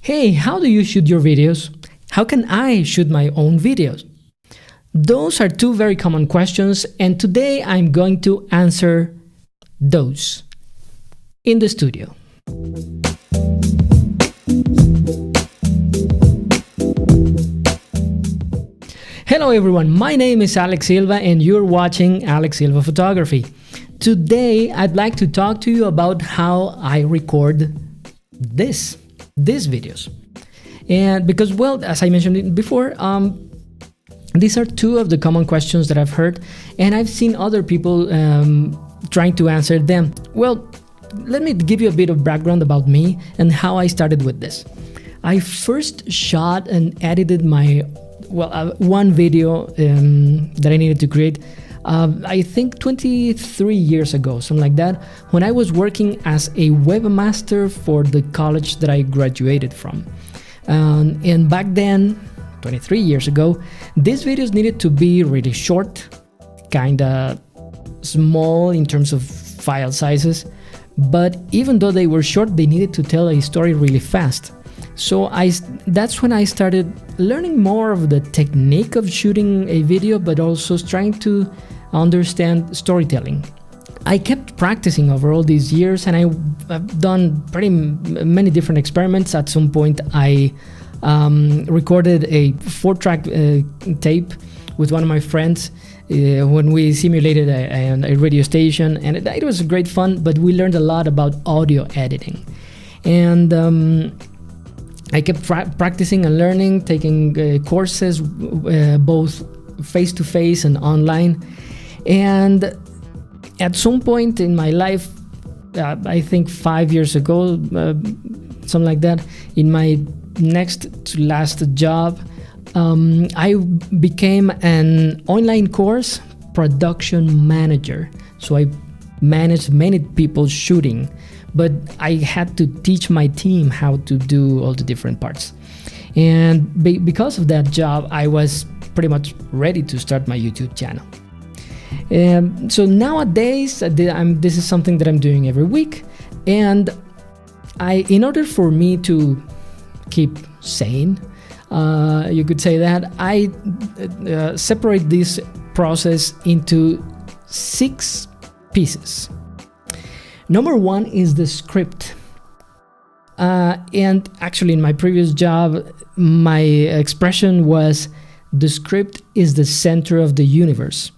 Hey, how do you shoot your videos? How can I shoot my own videos? Those are two very common questions, and today I'm going to answer those in the studio. Hello everyone, my name is Alex Silva and you're watching Alex Silva Photography. Today I'd like to talk to you about how I record these videos. And because, well, as I mentioned before, these are two of the common questions that I've heard, and I've seen other people trying to answer them. Well, let me give you a bit of background about me and how I started with this. I first shot and edited my one video that I needed to create, I think 23 years ago, something like that, when I was working as a webmaster for the college that I graduated from. And back then, 23 years ago, these videos needed to be really short, kinda small in terms of file sizes, but even though they were short, they needed to tell a story really fast. So that's when I started learning more of the technique of shooting a video, but also trying to understand storytelling. I kept practicing over all these years, and I've done pretty many different experiments. At some point, I recorded a 4-track tape with one of my friends when we simulated a radio station, and it was great fun, but we learned a lot about audio editing. And I kept practicing and learning, taking courses both face-to-face and online. And at some point in my life, I think 5 years ago, something like that, in my next to last job, I became an online course production manager. So I managed many people shooting, but I had to teach my team how to do all the different parts. And because of that job, I was pretty much ready to start my YouTube channel. So nowadays, this is something that I'm doing every week. And in order for me to keep sane, you could say that, I separate this process into 6 pieces. Number 1 is the script. And actually in my previous job, my expression was, the script is the center of the universe.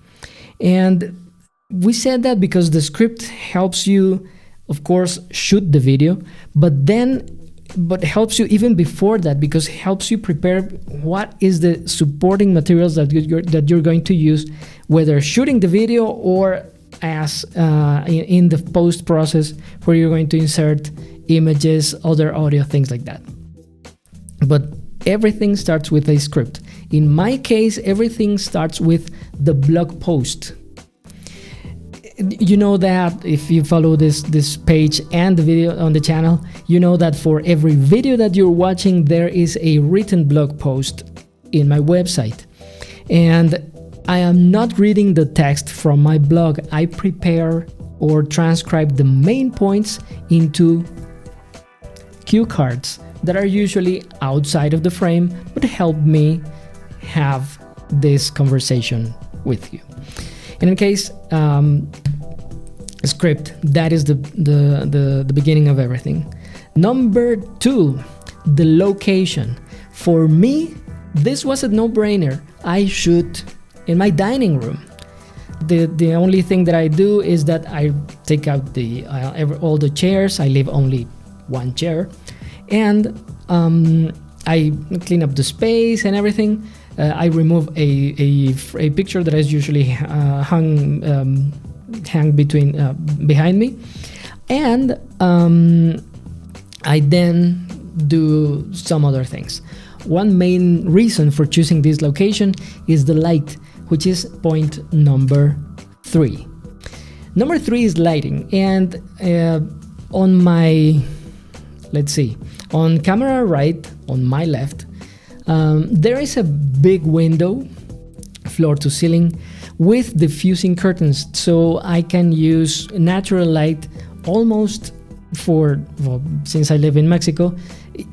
And we said that because the script helps you, of course, shoot the video, but helps you even before that, because it helps you prepare what is the supporting materials that you're going to use, whether shooting the video or as in the post process, where you're going to insert images, other audio, things like that. But everything starts with a script. In my case, everything starts with the blog post. You know that if you follow this page and the video on the channel, you know that for every video that you're watching, there is a written blog post in my website. And I am not reading the text from my blog. I prepare or transcribe the main points into cue cards that are usually outside of the frame, but help me have this conversation with you. And in case script, that is the beginning of everything. Number 2, the location. For me, this was a no-brainer. I shoot in my dining room. The only thing that I do is that I take out all the chairs. I leave only one chair, and I clean up the space and everything. I remove a picture that is usually hung behind me, and I then do some other things. One main reason for choosing this location is the light, which is point number 3. Number 3 is lighting, and on my, let's see, on camera right, on my left, there is a big window, floor to ceiling, with diffusing curtains, so I can use natural light almost since I live in Mexico,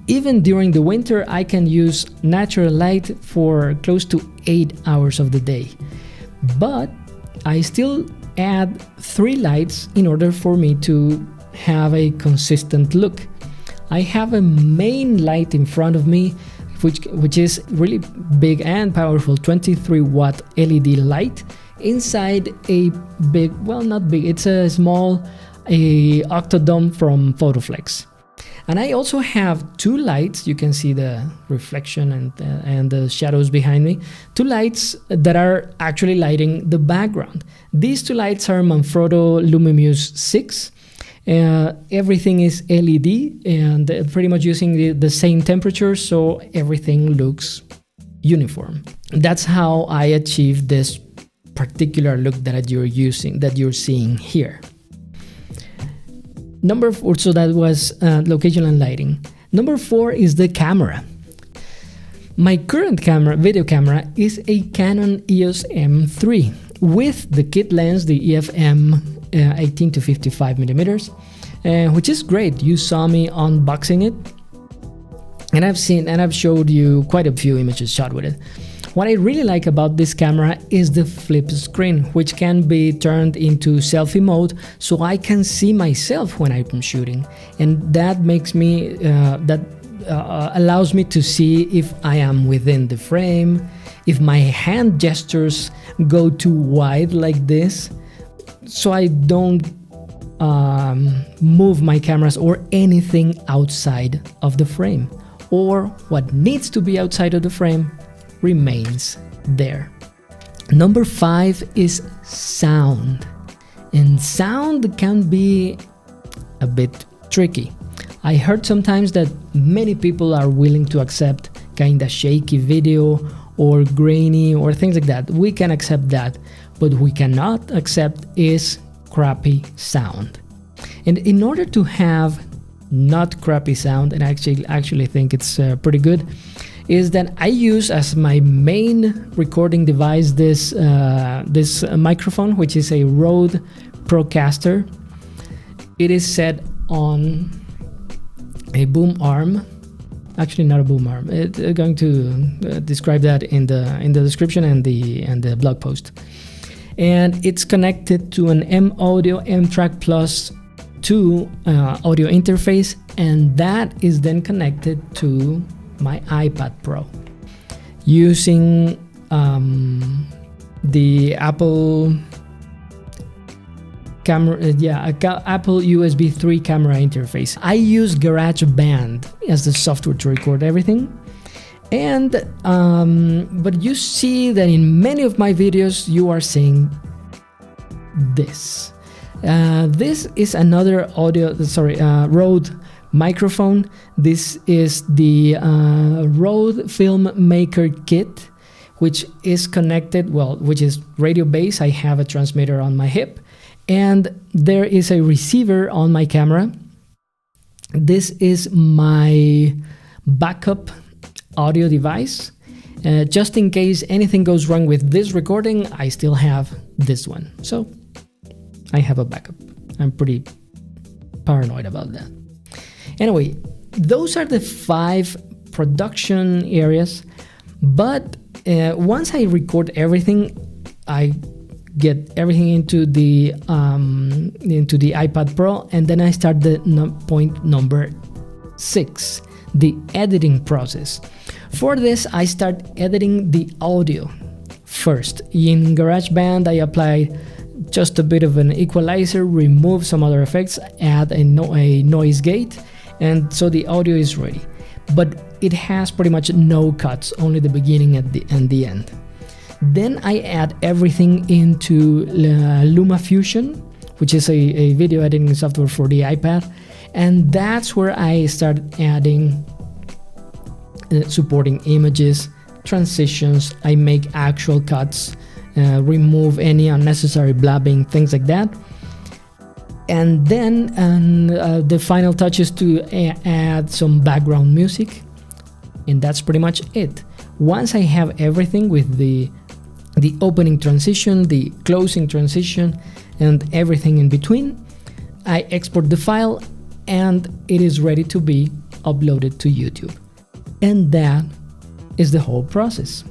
Even during the winter, I can use natural light for close to 8 hours of the day. But I still add 3 lights in order for me to have a consistent look. I have a main light in front of me, which is really big and powerful 23 watt LED light inside a big, well, not big, it's a small Octodome from Photoflex. And I also have 2 lights. You can see the reflection and the shadows behind me. 2 lights that are actually lighting the background. These 2 lights are Manfrotto Lumimuse 6. Everything is LED and pretty much using the same temperature, so everything looks uniform. That's how I achieve this particular look that you're seeing here. Number 4, so that was location and lighting. Number 4 is the camera. My current video camera is a Canon EOS M3 with the kit lens, the EF-M 18 to 55 millimeters, which is great. You saw me unboxing it, and I've showed you quite a few images shot with it. What I really like about this camera is the flip screen, which can be turned into selfie mode, so I can see myself when I'm shooting, and that makes me allows me to see if I am within the frame, if my hand gestures go too wide like this, so I don't move my cameras or anything outside of the frame, or what needs to be outside of the frame remains there. Number 5 is sound, and sound can be a bit tricky. I heard sometimes that many people are willing to accept kinda shaky video or grainy or things like that. We can accept that, but we cannot accept is crappy sound. And in order to have not crappy sound, and I actually think it's pretty good, is that I use as my main recording device this microphone, which is a RØDE Procaster. It is set on a boom arm. Actually, not a boom arm. I'm going to describe that in the description and the blog post. And it's connected to an M-Audio M-Track Plus 2 audio interface, and that is then connected to my iPad Pro using the Apple camera, Apple USB 3 camera interface. I use GarageBand as the software to record everything, and but you see that in many of my videos you are seeing this. This is another RØDE microphone. This is the RØDE Filmmaker Kit, which is connected, which is radio based. I have a transmitter on my hip, and there is a receiver on my camera. This is my backup audio device. Just in case anything goes wrong with this recording, I still have this one. So I have a backup. I'm pretty paranoid about that. Anyway, those are the 5 production areas, but once I record everything, I get everything into the iPad Pro, and then I start the point number 6, the editing process. For this, I start editing the audio first. In GarageBand, I apply just a bit of an equalizer, remove some other effects, add a noise gate, and so the audio is ready. But it has pretty much no cuts, only the beginning and the end. Then I add everything into LumaFusion, which is a video editing software for the iPad, and that's where I start adding supporting images, transitions. I make actual cuts, remove any unnecessary blabbing, things like that. And then the final touch is to add some background music, and that's pretty much it. Once I have everything with the opening transition, the closing transition, and everything in between, I export the file, and it is ready to be upload it to YouTube. And that is the whole process.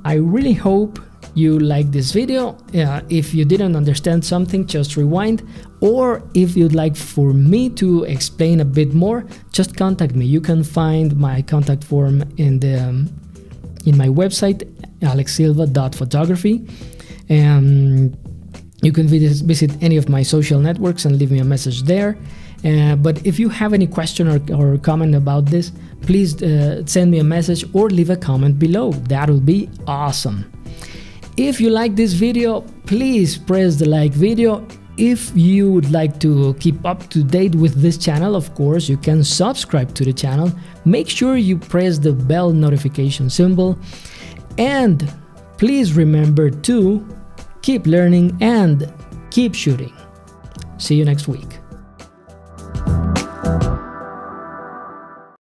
I really hope you like this video. If you didn't understand something, just rewind, or if you'd like for me to explain a bit more, just contact me. You can find my contact form in my website, alexsilva.photography, and you can visit any of my social networks and leave me a message there. But if you have any question or comment about this, please send me a message or leave a comment below. That would be awesome. If you like this video, please press the like video. If you would like to keep up to date with this channel, of course, you can subscribe to the channel. Make sure you press the bell notification symbol. And please remember to keep learning and keep shooting. See you next week.